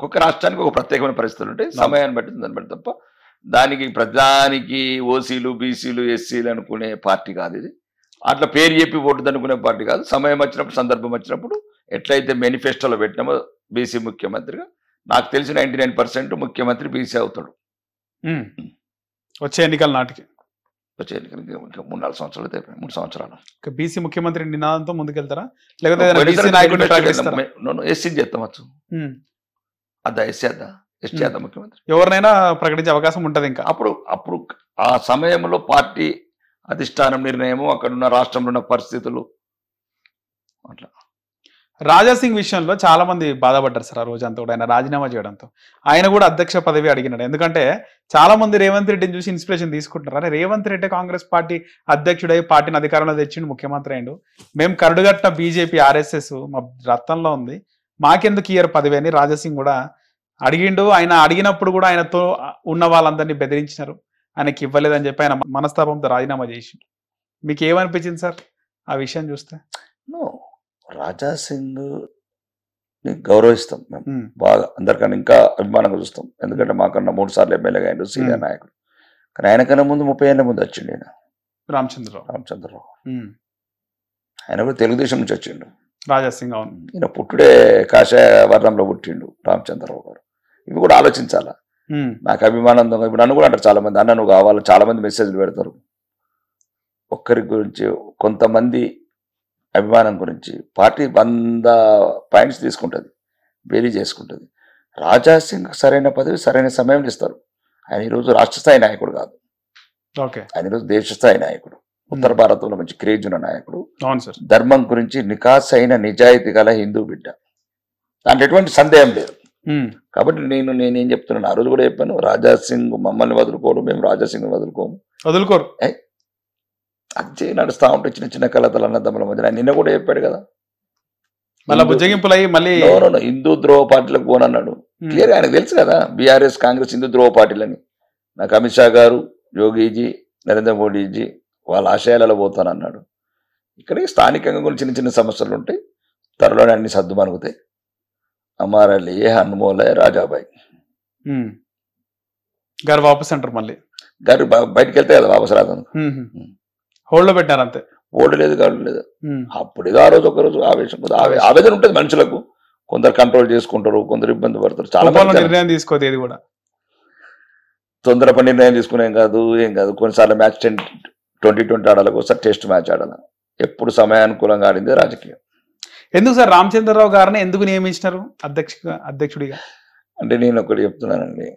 ఒక్కొక్క రాష్ట్రానికి ఒక ప్రత్యేకమైన పరిస్థితులు ఉంటాయి, సమయాన్ని బట్టి దాన్ని బట్టి తప్ప దానికి ప్రధానికి ఓసీలు బీసీలు ఎస్సీలు అనుకునే పార్టీ కాదు ఇది. అట్లా పేరు చెప్పి ఓటు అనుకునే పార్టీ కాదు. సమయం వచ్చినప్పుడు సందర్భం వచ్చినప్పుడు ఎట్లయితే మేనిఫెస్టోలో పెట్టినామో బీసీ ముఖ్యమంత్రిగా నాకు తెలిసి 99% ముఖ్యమంత్రి బీసీ అవుతాడు వచ్చే ఎన్నికల నాటికి. వచ్చే ఎన్నికలకి ఇంకా 3-4 సంవత్సరాలు అయితే 3 సంవత్సరాలు బీసీ ముఖ్యమంత్రి నినాదంతో ముందుకెళ్తారా లేకపోతే ఎస్సీ చేస్తామచ్చు అద్దా ఎస్సీ అద్దా ఎస్టీ అద్దా ముఖ్యమంత్రి ఎవరినైనా ప్రకటించే అవకాశం ఉంటుంది. ఇంకా అప్పుడు ఆ సమయంలో పార్టీ అధిష్టానం నిర్ణయము అక్కడున్న రాష్ట్రంలో ఉన్న పరిస్థితులు అట్లా. రాజాసింగ్ విషయంలో చాలా మంది బాధపడ్డారు సార్ ఆ రోజంతా కూడా, ఆయన రాజీనామా చేయడంతో. ఆయన కూడా అధ్యక్ష పదవి అడిగినాడు. ఎందుకంటే చాలా మంది రేవంత్ రెడ్డిని చూసి ఇన్స్పిరేషన్ తీసుకుంటున్నారు. అరే రేవంత్ రెడ్డి కాంగ్రెస్ పార్టీ అధ్యక్షుడై పార్టీని అధికారంలో తెచ్చిండు, ముఖ్యమంత్రి అయిండు, మేము కరుడుగట్టిన బీజేపీ ఆర్ఎస్ఎస్ మా రక్తంలో ఉంది, మాకెందుకు ఇయర్ పదవి అని రాజాసింగ్ కూడా అడిగిండు. ఆయన అడిగినప్పుడు కూడా ఆయనతో ఉన్న వాళ్ళందరినీ బెదిరించినారు, ఆయనకి ఇవ్వలేదని చెప్పి ఆయన మనస్తాపంతో రాజీనామా చేసిండు. మీకు ఏమనిపించింది సార్ ఆ విషయం చూస్తే? రాజాసింగ్ గౌరవిస్తాం మేము బాగా, అందరికన్నా ఇంకా అభిమానంగా చూస్తాం. ఎందుకంటే మాకన్నా 3 సార్లు ఎమ్మెల్యేగా అయ్యిండు, సీనియర్ నాయకుడు. కానీ ఆయనకన్నా ముందు 30 ఏళ్ళ ముందు వచ్చిండు ఆయన రామచంద్రరావు. ఆయన కూడా తెలుగుదేశం నుంచి వచ్చిండు రాజాసింగ్. అవును, ఈయన పుట్టుడే కాషాయ వర్ణంలో పుట్టిండు రామచంద్రరావు గారు. ఇవి కూడా ఆలోచించాలా. నాకు అభిమానం, ఇప్పుడు నన్ను కూడా అంటారు చాలా మంది, అన్న నువ్వు కావాలి, చాలా మంది మెసేజ్లు పెడతారు. ఒక్కరి గురించి కొంతమంది అభిమానం గురించి పార్టీ 100 పాయింట్స్ తీసుకుంటుంది, బేరీ చేసుకుంటుంది. రాజాసింగ్ సరైన పదవి సరైన సమయం ఇస్తారు. ఆయన ఈరోజు రాష్ట్ర స్థాయి నాయకుడు కాదు, ఆయన ఈరోజు దేశ స్థాయి నాయకుడు, ఉత్తర భారతంలో మంచి క్రేజ్ ఉన్న నాయకుడు, ధర్మం గురించి నికాస్ అయిన నిజాయితీ గల హిందూ బిడ్డ, దాంట్లో ఎటువంటి సందేహం లేదు. కాబట్టి నేనేం చెప్తున్నాను, ఆ రోజు కూడా చెప్పాను, రాజాసింగ్ మమ్మల్ని వదులుకోడు, మేము రాజాసింగ్ వదులుకోరు. అది నడుస్తూ ఉంటే చిన్న చిన్న కలతలు అన్నదమ్ముల మధ్య. ఆయన నిన్న కూడా చెప్పాడు కదా, హిందూ ద్రోహ పార్టీలకు పోనన్నాడు. క్లియర్గా ఆయనకు తెలుసు కదా, బీఆర్ఎస్ కాంగ్రెస్ హిందూ ద్రోహ పార్టీలని. నాకు అమిత్ షా గారు, యోగీజీ, నరేంద్ర మోడీజీ వాళ్ళ ఆశయాలలో పోతానన్నాడు. ఇక్కడ స్థానికంగా కూడా చిన్న చిన్న సమస్యలు ఉంటాయి, త్వరలోనే అన్ని సర్దు మనుగుతాయి. అమారలి హనుమోల రాజాబాయి గారు వాపస్ అంటారు, మళ్ళీ గారు బయటకు వెళ్తే కదా వాపస్ రాదు, హోల్డ్ పెట్టారు అంతే. ఓల్డ్ లేదు కాదు లేదు. అప్పుడు ఏదో ఆ రోజు ఒకరోజు ఆవేదన ఉంటుంది మనుషులకు. కొందరు కంట్రోల్ చేసుకుంటారు, కొందరు ఇబ్బంది పడతారు. చాలా నిర్ణయం తీసుకోదు, ఏది కూడా తొందరపడి నిర్ణయం తీసుకునేం కాదు, ఏం కాదు. కొన్నిసార్లు మ్యాచ్ 2020 ఆడాలి, ఒకసారి టెస్ట్ మ్యాచ్ ఆడాలి. ఎప్పుడు సమయానుకూలంగా ఆడిందే రాజకీయం. ఎందుకు సార్ రామచంద్రరావు గారిని ఎందుకు నియమించినారు అధ్యక్షుడిగా? అంటే నేను ఒకటి చెప్తున్నానండి,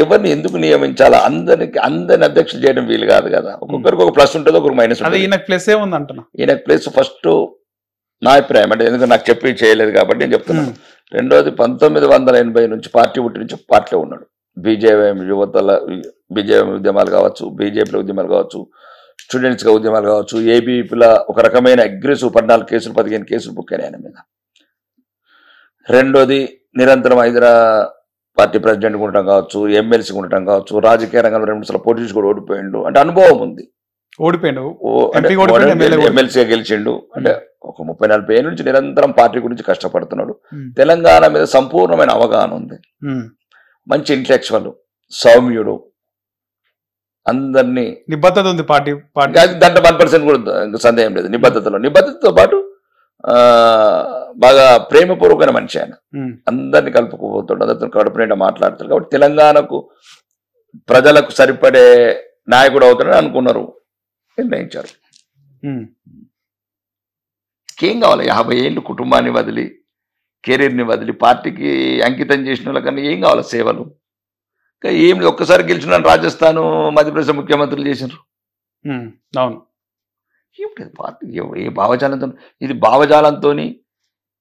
ఎవరిని ఎందుకు నియమించాలా, అందరిని అధ్యక్షులు చేయడం వీలు కాదు కదా. ఒక్కొక్కరికి ఒక ప్లస్ ఉంటుంది, ఒకరికి మైనస్ ఉంటుంది. ఈయనకు ప్లస్ ఏముంది అంటున్నా, ఈయనకు ప్లస్ ఫస్ట్ నా అభిప్రాయం అంటే, ఎందుకంటే నాకు చెప్పి చేయలేదు కాబట్టి నేను చెప్తున్నాను. రెండోది 1980 నుంచి పార్టీ పుట్టి నుంచి పార్టీలో ఉన్నాడు. బీజేఎం యువతల బీజేఎం ఉద్యమాలు కావచ్చు, బీజేపీల ఉద్యమాలు కావచ్చు, స్టూడెంట్స్గా ఉద్యమాలు కావచ్చు, ఏబీపీల ఒక రకమైన అగ్రెసివ్ 14 కేసులు 15 కేసులు బుక్ అయినాయి ఆయన మీద. రెండోది నిరంతరం హైదరాబాద్ పార్టీ ప్రెసిడెంట్ ఉండటం కావచ్చు, ఎమ్మెల్సీ ఉండటం కావచ్చు, రాజకీయ రంగంలో 2 సార్లు పోటీ కూడా ఓడిపోయిండు. అంటే అనుభవం ఉంది, ఎమ్మెల్సీగా గెలిచిండు. అంటే ఒక 30-40 ఏళ్ళ నుంచి నిరంతరం పార్టీ గురించి కష్టపడుతున్నాడు. తెలంగాణ మీద సంపూర్ణమైన అవగాహన ఉంది. మంచి ఇంటలెక్చువల్, సౌమ్యుడు, అందరినీ నిబద్ధత ఉంది పార్టీ దాంట్లో 1% కూడా సందేహం లేదు. నిబద్ధతతో పాటు బాగా ప్రేమపూర్వకమైన మనిషి ఆయన. అందరినీ కలుపుకుపోతాడు, అందరితో కడుపు నిండా మాట్లాడతాడు. కాబట్టి తెలంగాణకు ప్రజలకు సరిపడే నాయకుడు అవుతాడని అనుకున్నారు, నిర్ణయించారు. ఏం కావాలి, 50 ఏళ్ళు కుటుంబాన్ని వదిలి, కెరీర్ని వదిలి పార్టీకి అంకితం చేసిన వాళ్ళకన్నా ఏం కావాలి సేవలు? ఏం ఒక్కసారి గెలిచిన రాజస్థాన్, మధ్యప్రదేశ్ ముఖ్యమంత్రులు చేసినారు. అవును, ఏమిటి పార్టీ ఏ భావజాలంతో, ఇది భావజాలంతో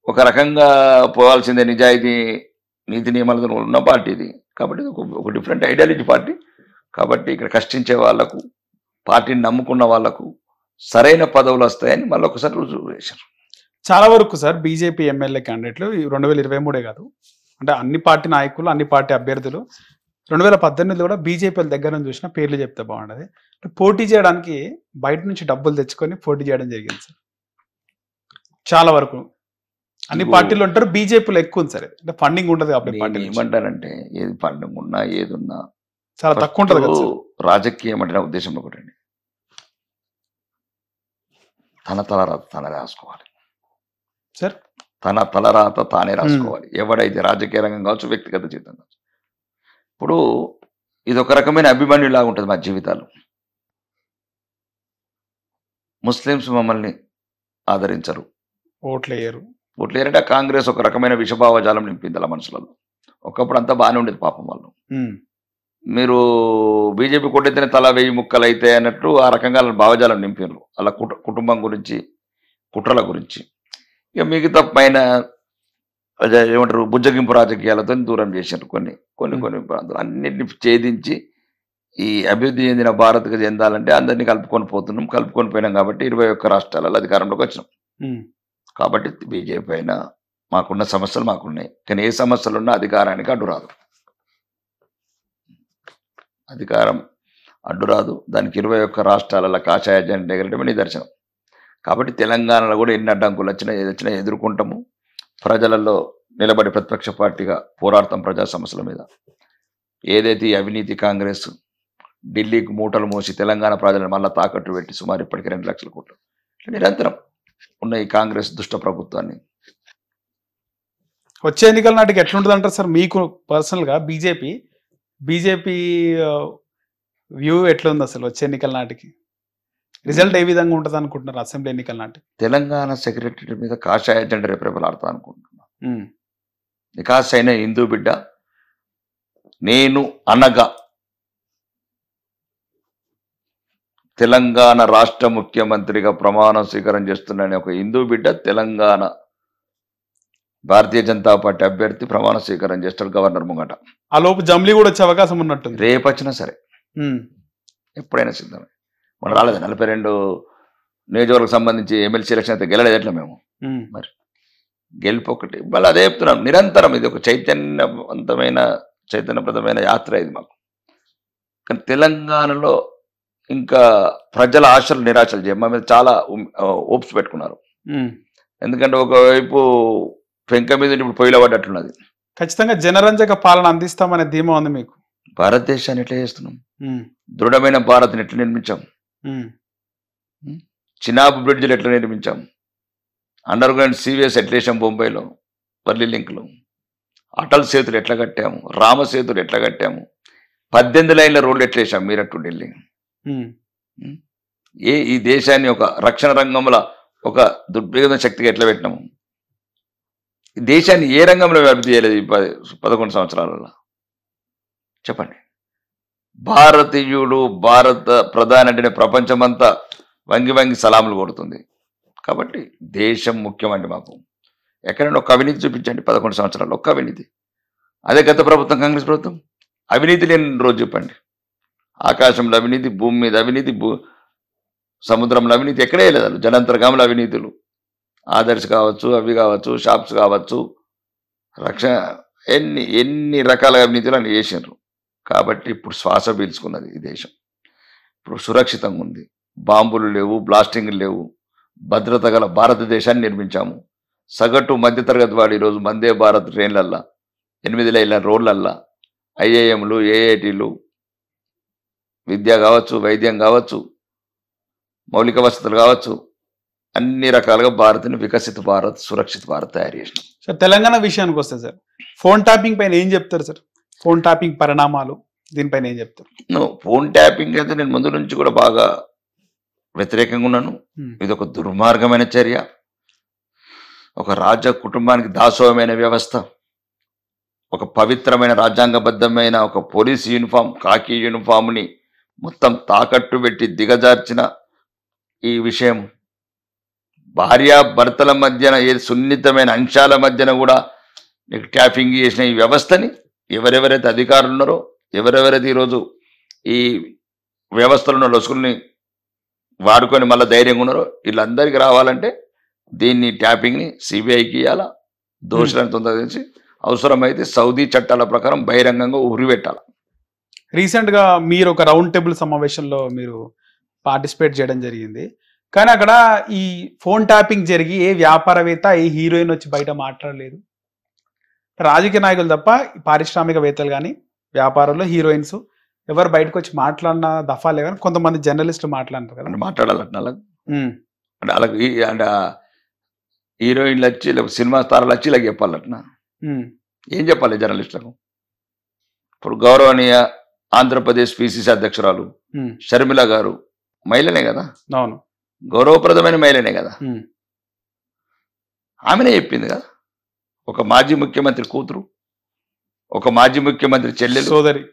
ఒక రకంగా పోవాల్సిందే, నిజాయితీ నీతి నియమాలతో ఉన్న పార్టీ ఇది. కాబట్టి ఒక డిఫరెంట్ ఐడియాలజీ పార్టీ. కాబట్టి ఇక్కడ కష్టించే వాళ్లకు, పార్టీని నమ్ముకున్న వాళ్లకు సరైన పదవులు వస్తాయని మళ్ళీ ఒకసారి రుజువు చేశారు. చాలా వరకు సార్ బీజేపీ ఎమ్మెల్యే క్యాండిడేట్లు 2023 కాదు, అంటే అన్ని పార్టీ నాయకులు, అన్ని పార్టీ అభ్యర్థులు 2018 కూడా బీజేపీ దగ్గర నుంచి చూసిన పేర్లు చెప్తే బాగుండదు. పోటీ చేయడానికి బయట నుంచి డబ్బులు తెచ్చుకొని పోటీ చేయడం జరిగింది సార్. చాలా వరకు అన్ని పార్టీలు ఉంటారు, బీజేపీలో ఎక్కువ ఉంది సార్, అంటే ఫండింగ్ ఉంటుంది కాబట్టి పార్టీ ఏమంటారంటే ఏది ఫండింగ్ ఉన్నా ఏది ఉన్నా చాలా తక్కువ ఉంటుంది కదా సార్. రాజకీయం అంటే నా ఉద్దేశం ఒకటండి, తన తలరాత తానే రాసుకోవాలి సార్. తన తలరాత తానే రాసుకోవాలి. ఎవడైతే రాజకీయ రంగం కావచ్చు, వ్యక్తిగత జీవితం కావచ్చు. ఇప్పుడు ఇది ఒక రకమైన అభిమన్యులాగా ఉంటుంది మా జీవితాలు. ముస్లిమ్స్ మమ్మల్ని ఆదరించరు, ఓట్లేయరు. ఓట్లేరంటే కాంగ్రెస్ ఒక రకమైన విషభావజాలం నింపింది అలా మనుషులలో. ఒకప్పుడు అంతా బాగానే ఉండేది పాపం వాళ్ళు. మీరు బీజేపీ కొట్టేతేనే తల 1000 ముక్కలు అయితే అన్నట్టు ఆ రకంగా భావజాలం నింపారు అలా కుటుంబం గురించి, కుట్రల గురించి. ఇక మిగతా పైన ఏమంటారు బుజ్జగింపు రాజకీయాలతో దూరం చేశారు కొన్ని కొన్ని కొన్ని ప్రాంతాలు అన్నింటిని ఛేదించి ఈ అభివృద్ధి చెందిన భారత్కి చెందాలంటే అందరినీ కలుపుకొని పోతున్నాం. కలుపుకొని పోయినాం కాబట్టి 21 రాష్ట్రాలలో అధికారంలోకి వచ్చినాం. కాబట్టి బీజేపీ అయినా మాకున్న సమస్యలు మాకున్నాయి, కానీ ఏ సమస్యలు ఉన్నా అధికారానికి అడ్డురాదు. అధికారం అడ్డురాదు. దానికి 21 రాష్ట్రాలలో కాషాయ జెండా ఎగరటమే నిదర్శనం. కాబట్టి తెలంగాణలో కూడా ఎన్ని అడ్డంకులు వచ్చినా ఏది వచ్చినా ఎదుర్కొంటాము. ప్రజలలో నిలబడి ప్రతిపక్ష పార్టీగా పోరాడతాం ప్రజా సమస్యల మీద. ఏదైతే ఈ అవినీతి కాంగ్రెస్ ఢిల్లీకి మూటలు మోసి తెలంగాణ ప్రజలను మళ్ళీ తాకట్టు పెట్టి సుమారు ఇప్పటికీ 2 లక్షల కోట్లు నిరంతరం ఉన్న ఈ కాంగ్రెస్ దుష్ట ప్రభుత్వాన్ని వచ్చే ఎన్నికల నాటికి ఎట్లుంటుంది అంటారు సార్ మీకు పర్సనల్గా? బీజేపీ వ్యూ ఎట్లుంది అసలు వచ్చే ఎన్నికల నాటికి? రిజల్ట్ ఏ విధంగా ఉంటుంది అనుకుంటున్నారు అసెంబ్లీ ఎన్నికల నాటికి? తెలంగాణ సెక్రటరీ మీద కాషాయ జెండా రేపరేపలాడతా అనుకుంటున్నాను. నికాస్ అయిన హిందూ బిడ్డ, నేను అనగా తెలంగాణ రాష్ట్ర ముఖ్యమంత్రిగా ప్రమాణ స్వీకారం చేస్తున్నాను ఒక హిందూ బిడ్డ తెలంగాణ భారతీయ జనతా పార్టీ అభ్యర్థి ప్రమాణ స్వీకారం చేస్తాడు గవర్నర్ ముంగట. ఆ లోపు జమ్లీ కూడా వచ్చే అవకాశం ఉన్నట్టుంది. రేపు వచ్చినా సరే ఎప్పుడైనా సిద్ధమే. మనం రాలేదు 42 నియోజకవర్గం సంబంధించి ఎమ్మెల్సీ ఎలక్షన్ అయితే గెలలేదు ఎట్లా మేము? మరి గెలుపు ఒకటి. మళ్ళీ అదే చెప్తున్నాం, నిరంతరం ఇది ఒక చైతన్యప్రదమైన యాత్ర ఇది మాకు. కానీ తెలంగాణలో ఇంకా ప్రజల ఆశలు నిరాశలు మా మీద చాలా ఓప్స్ పెట్టుకున్నారు. ఎందుకంటే ఒకవైపు పెంక మీద ఇప్పుడు పొయ్యిలో పడ్డట్టున్నది. ఖచ్చితంగా జనరంజక పాలన అందిస్తామనే ధీమా ఉంది మీకు. భారతదేశాన్ని ఎట్లా చేస్తున్నాం, దృఢమైన భారత్ని ఎట్లా నిర్మించాం, చినాబ్ బ్రిడ్జ్లు ఎట్లా నిర్మించాం, అండర్ గ్రౌండ్ సీవీఎస్ ఎట్లా వేసాం, బొంబాయిలో వర్లీ లింక్లు, అటల్ సేతులు ఎట్లా కట్టాము, రామ సేతులు ఎట్లా కట్టాము, 18 లైన్ల రోడ్లు ఎట్లా వేసాం మీరట్టు ఢిల్లీ. ఈ దేశాన్ని ఒక రక్షణ రంగంలో ఒక దుర్భేద శక్తిగా ఎట్లా పెట్టినాము, ఈ దేశాన్ని ఏ రంగంలో అభివృద్ధి చేయలేదు ఈ 11 సంవత్సరాలలో చెప్పండి. భారతీయుడు భారత ప్రధాని అంటే ప్రపంచమంతా వంగి సలాములు కొడుతుంది. కాబట్టి దేశం ముఖ్యమండి మాకు. ఎక్కడైనా ఒక అవినీతి చూపించండి 11 సంవత్సరాల్లో, ఒక్క అవినీతి. అదే గత ప్రభుత్వం కాంగ్రెస్ ప్రభుత్వం అవినీతి లేని రోజు చెప్పండి. ఆకాశంలో అవినీతి, భూమి మీద అవినీతి, సముద్రంలో అవినీతి ఎక్కడే లేదు. జలాంతర్గాముల అవినీతులు, ఆదర్శ్ కావచ్చు, అవి కావచ్చు, షాప్స్ కావచ్చు, ఎన్ని రకాల అవినీతులు అని చేసినారు. కాబట్టి ఇప్పుడు శ్వాస పీల్చుకున్నది ఈ దేశం. ఇప్పుడు సురక్షితంగా ఉంది, బాంబులు లేవు, బ్లాస్టింగ్లు లేవు, భద్రత గల భారతదేశాన్ని నిర్మించాము. సగటు మధ్యతరగతి వాడు ఈరోజు వందే భారత్ ట్రైన్లల్లా, 8 లైన్ల రోడ్లల్లా, ఐఐఎంలు, ఏఐటీలు, విద్య కావచ్చు, వైద్యం కావచ్చు, మౌలిక వసతులు కావచ్చు, అన్ని రకాలుగా భారత్ని వికసిత భారత్, సురక్షిత భారత్ తయారు చేసినాం. సార్ తెలంగాణ విషయానికి వస్తే సార్ ఫోన్ ట్యాపింగ్ పైన ఏం చెప్తారు సార్? ఫోన్ ట్యాపింగ్ పరిణామాలు దీనిపైన ఏం చెప్తారు? ఫోన్ ట్యాపింగ్ అయితే నేను ముందు నుంచి కూడా బాగా వ్యతిరేకంగా ఉన్నాను. ఇది ఒక దుర్మార్గమైన చర్య, ఒక రాజ్య కుటుంబానికి దాసోహమైన వ్యవస్థ, ఒక పవిత్రమైన రాజ్యాంగబద్ధమైన ఒక పోలీస్ యూనిఫామ్, కాకి యూనిఫామ్ని మొత్తం తాకట్టు పెట్టి దిగజార్చిన ఈ విషయం, భార్యాభర్తల మధ్యన ఏ సున్నితమైన అంశాల మధ్యన కూడా నీకు ట్యాపింగ్ చేసిన ఈ వ్యవస్థని ఎవరెవరైతే అధికారులు ఉన్నారో, ఎవరెవరైతే ఈరోజు ఈ వ్యవస్థలను లొసుకుల్ని వాడుకొని మళ్ళీ ధైర్యంగా ఉన్నారో వీళ్ళందరికీ రావాలంటే దీన్ని ట్యాపింగ్ని సిబిఐకి ఇవ్వాలా, దోషులను తొందరచి అవసరమైతే సౌదీ చట్టాల ప్రకారం బహిరంగంగా ఉరిపెట్టాలి. రీసెంట్గా మీరు ఒక రౌండ్ టేబుల్ సమావేశంలో మీరు పార్టిసిపేట్ చేయడం జరిగింది. కానీ అక్కడ ఈ ఫోన్ ట్యాపింగ్ జరిగి ఏ వ్యాపారవేత్త ఏ హీరోయిన్ వచ్చి బయట మాట్లాడలేదు. రాజకీయ నాయకులు తప్ప పారిశ్రామికవేత్తలు కానీ వ్యాపారంలో హీరోయిన్స్ ఎవరు బయటకు వచ్చి మాట్లాడిన దఫాలే కానీ కొంతమంది జర్నలిస్టులు మాట్లాడతారు కదా. మాట్లాడాలంటే అంటే అలాగే అంటే హీరోయిన్లు వచ్చి సినిమా తారాలు వచ్చి ఇలా చెప్పాలట్నా? ఏం చెప్పాలి జర్నలిస్టులకు? ఇప్పుడు గౌరవనీయ ఆంధ్రప్రదేశ్ పిసిసి అధ్యక్షురాలు షర్మిల గారు మహిళనే కదా, అవును, గౌరవప్రదమైన మహిళనే కదా, ఆమెనే చెప్పింది కదా. ఒక మాజీ ముఖ్యమంత్రి కూతురు, ఒక మాజీ ముఖ్యమంత్రి చెల్లెలు, సోదరి,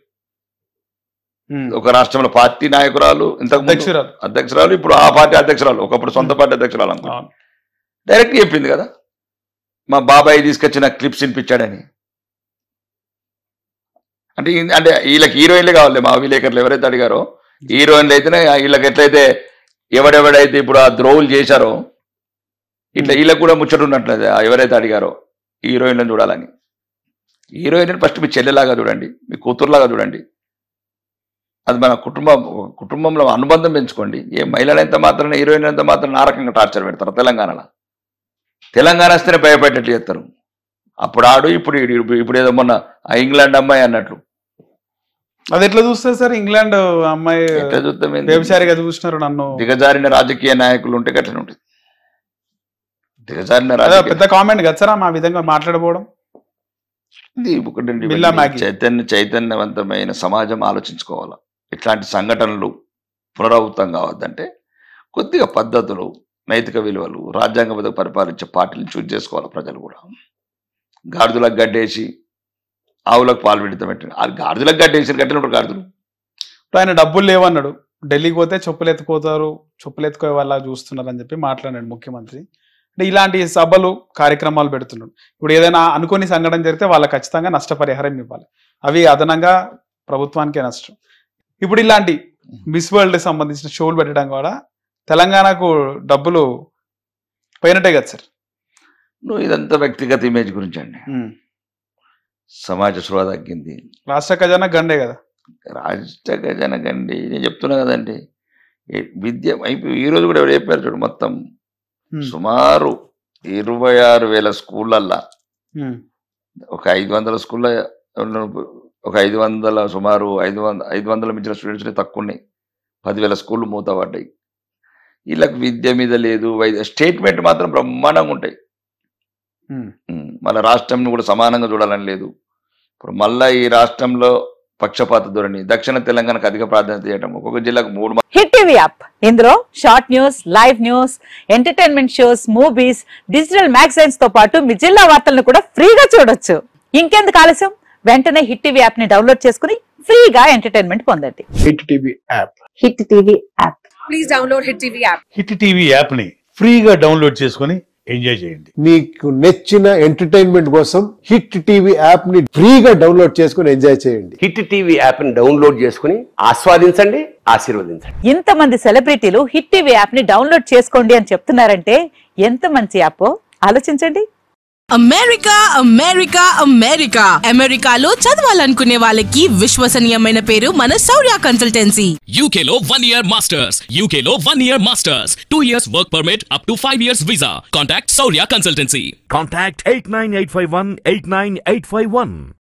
ఒక రాష్ట్రంలో పార్టీ నాయకురాలు, ఇంతకు అధ్యక్షురాలు, ఇప్పుడు ఆ పార్టీ అధ్యక్షురాలు, ఒకప్పుడు సొంత పార్టీ అధ్యక్షురాలు అనుకో, డైరెక్ట్ చెప్పింది కదా. మా బాబాయ్ తీసుకొచ్చిన క్లిప్స్ వినిపించాడని. అంటే అంటే వీళ్ళకి హీరోయిన్లే కావాలి. మా విలేకరులు ఎవరైతే అడిగారో హీరోయిన్లు అయితేనే వీళ్ళకి ఎట్లయితే ఎవడెవడైతే ఇప్పుడు ఆ ద్రోహులు చేశారో ఇట్లా వీళ్ళకి కూడా ముచ్చట ఉన్నట్లేదు. ఎవరైతే అడిగారో హీరోయిన్లను చూడాలని, హీరోయిన్ ఫస్ట్ మీ చెల్లెలాగా చూడండి, మీ కూతురులాగా చూడండి. అది మన కుటుంబంలో అనుబంధం పెంచుకోండి. ఏ మహిళలంత మాత్రం హీరోయిన్ అంత మాత్రం ఆ రకంగా టార్చర్ పెడతారు. తెలంగాణ వస్తేనే భయపడేటట్లు చేస్తారు. అప్పుడు ఆడు ఇప్పుడు ఏదో మొన్న ఇంగ్లాండ్ అమ్మాయి అన్నట్లు. అది ఎట్లా చూస్తారు సార్? ఇంగ్లాండ్ అమ్మాయి ఎట్లా చూస్తాం? వ్యభిచారిగా చూస్తున్నారు నన్ను. దిగజారిన రాజకీయ నాయకులు ఉంటే గట్లనే ఉంటుంది. దిగజారిన పెద్ద కామెంట్ కదా సార్ మా విధంగా మాట్లాడబోవడం. చైతన్యవంతమైన సమాజం ఆలోచించుకోవాలి. ఇట్లాంటి సంఘటనలు పునరావృతం కావద్దంటే కొద్దిగా పద్ధతులు, నైతిక విలువలు, రాజ్యాంగబద్ధ పరిపాలించే పార్టీలను చూజ్ చేసుకోవాలి. ప్రజలు కూడా గాడిదలకు గడ్డేసి ఆవులకు పాలు పెడతాం పెట్టండి. ఆ గాడిదలకు గడ్డేసి కట్టినప్పుడు గాడిదలు. ఆయన డబ్బులు లేవన్నాడు, ఢిల్లీకి పోతే చెప్పులు ఎత్తుకోతారు, చెప్పులు ఎత్తుకోవే వాళ్ళ చూస్తున్నారు అని చెప్పి మాట్లాడాడు ముఖ్యమంత్రి. అంటే ఇలాంటి సభలు కార్యక్రమాలు పెడుతున్నాడు. ఇప్పుడు ఏదైనా అనుకోని సంఘటన జరిగితే వాళ్ళకి ఖచ్చితంగా నష్టపరిహారం ఇవ్వాలి. అవి అదనంగా ప్రభుత్వానికే నష్టం. ఇప్పుడు ఇలాంటి మిస్ వరల్డ్ సంబంధించిన షోలు పెట్టడం కూడా తెలంగాణకు డబ్బులు పోయినట్టే కదా సార్. నువ్వు ఇదంతా వ్యక్తిగత ఇమేజ్ గురించి అండి. సమాజ స్పృహ తగ్గింది. రాష్ట్ర ఖజానా గండే కదా. రాష్ట్ర ఖజానా గండి నేను చెప్తున్నా కదండి. విద్య అయిపోయి ఈరోజు కూడా ఎవరు చెప్పారు చూడు, మొత్తం సుమారు 26,000 స్కూళ్ళల్లో ఒక 500 స్కూళ్ళ ఒక 500 సుమారు 500 మించిన స్టూడెంట్స్ తక్కువ ఉన్నాయి. 10,000 స్కూళ్ళు మూతపడ్డాయి. వీళ్ళకి విద్య మీద లేదు. స్టేట్మెంట్ మాత్రం బ్రహ్మాండంగా ఉంటాయి. మన రాష్ట్రం కూడా సమానంగా చూడాలని లేదు. ఇప్పుడు మళ్ళా ఈ రాష్ట్రంలో పక్షపాత ధోరణి, దక్షిణ తెలంగాణకు అధిక ప్రాధాన్యత చేయడం, ఒక్కొక్క జిల్లాకు 3. హిట్ టీవీ యాప్, ఇందులో short news, live news, entertainment shows, movies, digital magazines తో పాటు మీ జిల్లా వార్తలను కూడా ఫ్రీగా చూడొచ్చు. ఇంకెందుకు ఆలస్యం, వెంటనే హిట్ టీవీ యాప్ ని డౌన్లోడ్ చేసుకుని ఫ్రీగా ఎంటర్టైన్మెంట్ పొందండి. Hit TV app. Hit TV app. Please download hit TV app. Hit TV app ని ఫ్రీగా డౌన్లోడ్ చేసుకుని ఎంజాయ్ చేయండి. మీకు నచ్చిన ఎంటర్టైన్మెంట్ కోసం హిట్ టీవీ యాప్ ని ఫ్రీగా డౌన్లోడ్ చేసుకుని ఎంజాయ్ చేయండి. హిట్ టీవీ యాప్ ని డౌన్లోడ్ చేసుకుని ఆస్వాదించండి, ఆశీర్వదించండి. ఇంతమంది సెలబ్రిటీలు హిట్ టీవీ యాప్ ని డౌన్లోడ్ చేసుకోండి అని చెప్తున్నారంటే ఎంత మంచి యాప్ ఆలోచించండి. అమెరికా అమెరికా అమెరికా అమెరికాలో చదవాలనుకునే వాళ్ళకి విశ్వసనీయమైన పేరు మన శౌర్య కన్సల్టెన్సీ. UK లో 1 year masters, UK లో 1 year masters, 2 years work permit up to 5 years visa. Contact Saurya Consultancy. Contact 89851 89851.